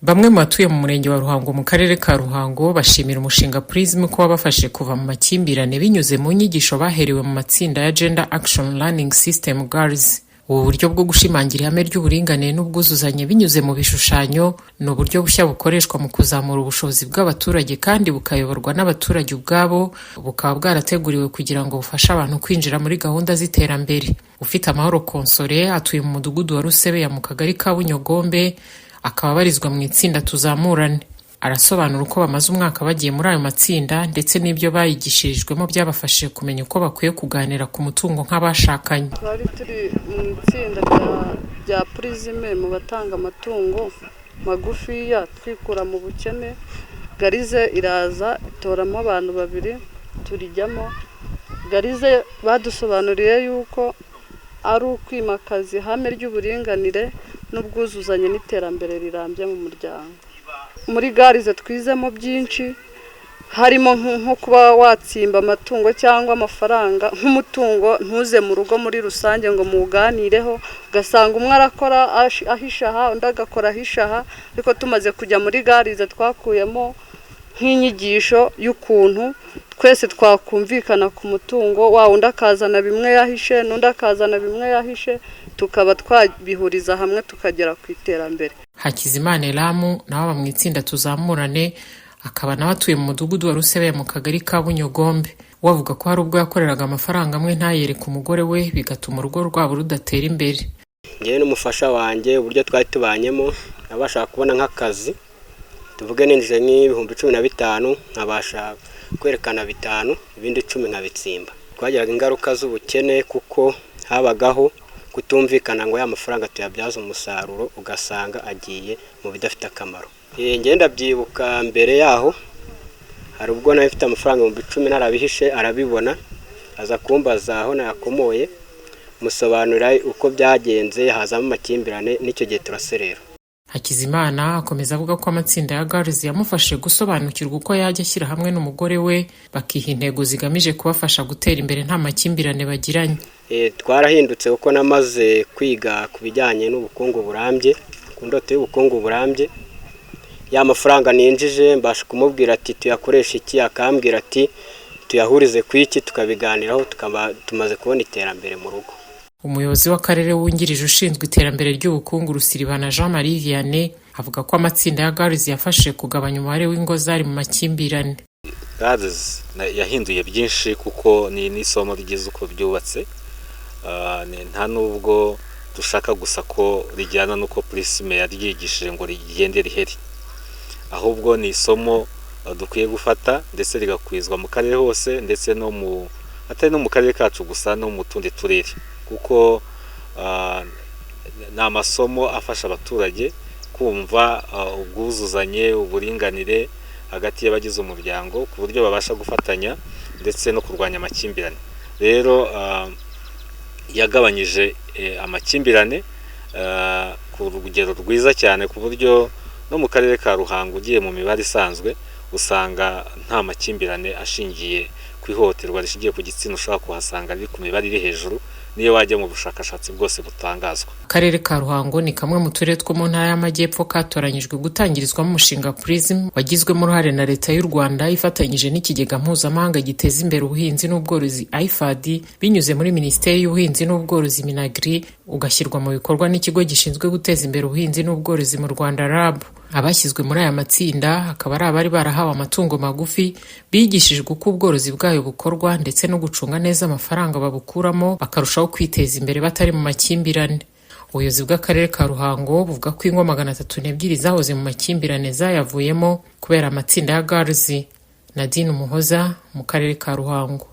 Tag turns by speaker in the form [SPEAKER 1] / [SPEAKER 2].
[SPEAKER 1] Bamwe mu batuye mu murenge wa Ruhango mu karere ka Ruhango bashimira umushinga Prism ko wabafashe kuva mu makimbirane binyuze mu nyigisho baherewe mu matsinda ya Gender Action Learning System Girls. Ubu buryo bwo gushimangira ihame ry'uburinganire n'ubwuzuzanye binyuze mu bishushanyo ni uburyo bushya bukoreshwa mu kuzamura ubushobozi bw'abaturage kandi bukayoborwa n'abaturage ubwabo, bukaba bwarateguriwe kugira ngo bufashe abantu kwinjira muri gahunda z'iterambere. Ufite Amahoro Console atuye mu mudugudu wa Rusebeya mu kagari ka Bunyogombe, akaba abarizwa mu itsinda Tuzamurane. Arasobanura uko bamaze umwaka bagiye muri ayo matsinda ndetse n'ibyo bayigishirijwemo byabafashije kumenya uko bakwiye kuganira ku mutungo nk'abashakanye.
[SPEAKER 2] Twari turi mu itsinda rya Prism mu batanga amatungo magufiya twikura mu bukene. Garize iraza itoramo abantu babiri turijyamo. Garize badusobanuriye yuko ari ukwimakaza ihame ry'uburinganire n'ubwuzuzanye n'iterambere rirambye mu muryango. Muri Garize twizemo byinshi, harimo nko kuba watsimba amatungo cyangwa amafaranga nk'umutungo ntuze mu rugo muri rusange ngo muganireho, ugasanga umwe arakora ahishaha undi agakora ahishaha. Ariko tumaze kujya muri Garize twakuyemo nk'inyigisho y'ukuntu twese twakumvikana ku mutungo, wa undi akazana bimwe yahishe n'undi akazana bimwe yahishe, tukaba twabihuriza hamwe tukagera ku iterambere.
[SPEAKER 1] Hakizimana Elamu nawe mu itsinda Tuzamurane, akaba nawe atuye mu mudugudu wa Rusebeya mu kagari ka Bunyogombe. Wavuga ko hari ubwo yakoreraga amafaranga amwe ntayereke umugore we bigatuma urugo rwabo rudatera imbere.
[SPEAKER 3] Ngewe n'umufasha wanjye uburyo twari tubanyemo, nabasha kubona nk'akazi, tuvuge ninjije nk'ibihumbi 15 nkabasha kwerekana 5, ibindi 10 nkabitsimba. Twagiraga ingaruka z'ubukene kuko habagaho kutumvikana ngo ya mafaranga tuyabyaza umusaruro, ugasanga agiye mu bidafite akamaro. Ngenda byibuka mbere yaho hari ubwo nawe ifite amafaranga 10 narabihishe, arabibona aza kumbaza aho nayakomoye, musobanurira uko byagenze, hazamo amakimbirane, n'icyo gihe turaserera.
[SPEAKER 1] Hakizimana akomeza avuga ko amatsinda ya Girls yamufashe gusobanukirwa uko yajya ashyira hamwe n'umugore we bakiha intego zigamije kubafasha gutera imbere nta makimbirane bagiranye.
[SPEAKER 3] Twarahindutse uko namaze kwiga ku bijyanye n'ubukungu burambye, ku ndoto y'ubukungu burambye. Ya mafaranga ninjije mbasha kumubwira ati tuyakoresha iki, akambwira ati tuyahurize ku iki, tukabiganiraho, tukaba tumaze kubona iterambere mu rugo.
[SPEAKER 1] Umuyobozi w'akarere wungirije ushinzwe iterambere ry'ubukungu Rusiribana Jean Marie Vianney avuga ko amatsinda ya Girls yafashe kugabanya umubare w'ingo zari mu makimbirane.
[SPEAKER 4] Girls yahinduye byinshi kuko ni n'isomo rigize uko byubatse. Nta nubwo dushaka gusa ko rijyana nuko Prism yaryigishije ngo rigende riheri, ahubwo ni isomo dukwiye gufata ndetse rigakwizwa mu karere hose, ndetse no mu atari no mu karere kacu gusa no mu tundi turere, kuko ni amasomo afasha abaturage kumva ubwuzuzanye, uburinganire hagati y'abagize umuryango ku buryo babasha gufatanya ndetse no kurwanya amakimbirane. Rero yagabanyije amakimbirane ku rugero rwiza cyane, ku buryo no mu karere ka Ruhango ugiye mu mibare isanzwe usanga nta makimbirane ashingiye ku ihohoterwa rishingiye ku gitsina ushobora kuhasanga ari ku mibare iri hejuru niyo wajya mu bushakashatsi bwose butangazwa.
[SPEAKER 1] Akarere ka Ruhango ni kamwe mu turere two mu ntara y'Amajyepfo katoranyijwe gutangirizwamo umushinga Prism wagizwemo uruhare na Leta y'u Rwanda ifatanyije n'ikigega mpuzamahanga giteza imbere ubuhinzi n'ubworozi IFAD binyuze muri Minisiteri y'Ubuhinzi n'Ubworozi Minagri, ugashyirwa mu bikorwa n'ikigo gishinzwe guteza imbere ubuhinzi n'ubworozi mu Rwanda RAB. Abashyizwe muri aya matsinda akaba ari abari barahawe amatungo magufi, bigishijwe uko ubworozi bwayo bukorwa ndetse no gucunga neza amafaranga babukuramo bakarushaho kwiteza imbere batari mu makimbirane. Ubuyobozi bw'akarere ka Ruhango buvuga ko ingo 302 zahoze mu makimbirane zayavuyemo kubera amatsinda ya Girls. Nadine Umuhoza mu karere ka Ruhango.